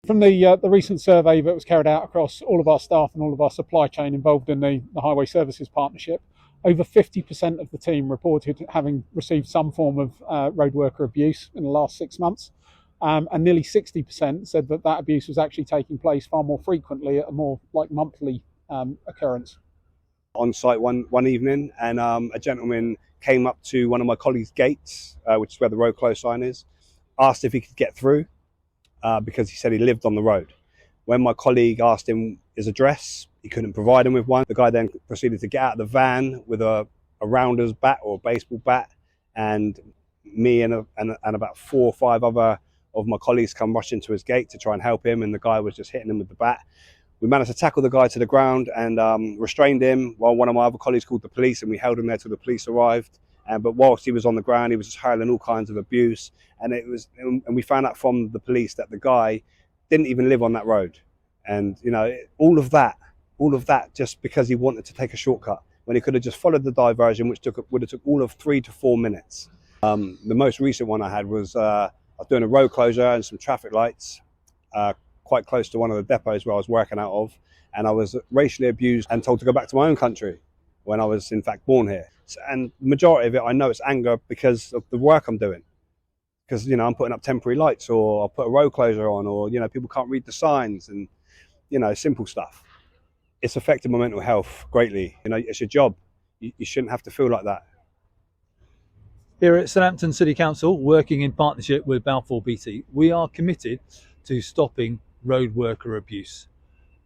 From the recent survey that was carried out across all of our staff and all of our supply chain involved in the Highway Services Partnership, over 50% of the team reported having received some form of road worker abuse in the last 6 months. And nearly 60% said that abuse was actually taking place far more frequently at a more like monthly occurrence. On site one evening, and a gentleman came up to one of my colleagues' gates, which is where the road close sign is, asked if he could get through because he said he lived on the road. When my colleague asked him his address, he couldn't provide him with one. The guy then proceeded to get out of the van with a rounder's bat or a baseball bat, and me and about 4 or 5 other of my colleagues come rush into his gate to try and help him, and the guy was just hitting him with the bat. We managed to tackle the guy to the ground and restrained him while one of my other colleagues called the police, and we held him there till the police arrived. But whilst he was on the ground, he was just hurling all kinds of abuse, and we found out from the police that the guy didn't even live on that road. And you know, all of that just because he wanted to take a shortcut when he could have just followed the diversion, which would have took all of 3 to 4 minutes. The most recent one I had was I was doing a road closure and some traffic lights quite close to one of the depots where I was working out of, and I was racially abused and told to go back to my own country when I was in fact born here. And the majority of it, I know it's anger because of the work I'm doing. Because, you know, I'm putting up temporary lights, or I'll put a road closure on, or, you know, people can't read the signs, and, you know, simple stuff. It's affected my mental health greatly. You know, it's your job. You shouldn't have to feel like that. Here at Southampton City Council, working in partnership with Balfour Beatty, we are committed to stopping road worker abuse.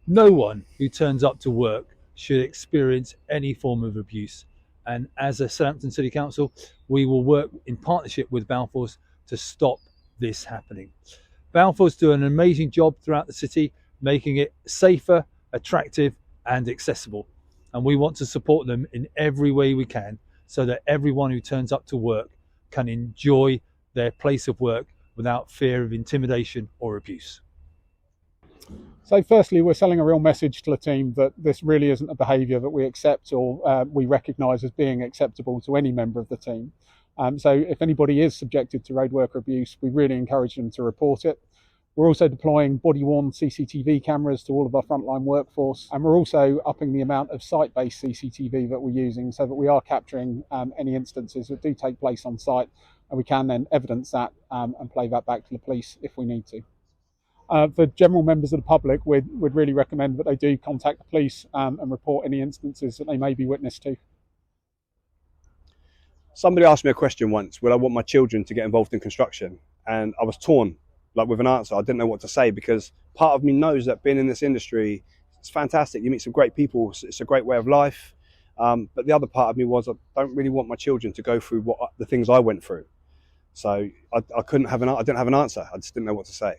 No one who turns up to work should experience any form of abuse. And as a Southampton City Council, we will work in partnership with Balfour's to stop this happening. Balfour's do an amazing job throughout the city, making it safer, attractive and accessible. And we want to support them in every way we can so that everyone who turns up to work can enjoy their place of work without fear of intimidation or abuse. So firstly, we're selling a real message to the team that this really isn't a behaviour that we accept or we recognise as being acceptable to any member of the team. So if anybody is subjected to road worker abuse, we really encourage them to report it. We're also deploying body-worn CCTV cameras to all of our frontline workforce, and we're also upping the amount of site-based CCTV that we're using so that we are capturing any instances that do take place on site, and we can then evidence that and play that back to the police if we need to. For general members of the public, we'd really recommend that they do contact the police and report any instances that they may be witness to. Somebody asked me a question once, will I want my children to get involved in construction? And I was torn, like with an answer. I didn't know what to say, because part of me knows that being in this industry, it's fantastic. You meet some great people, it's a great way of life. But the other part of me was, I don't really want my children to go through the things I went through. So I didn't have an answer. I just didn't know what to say.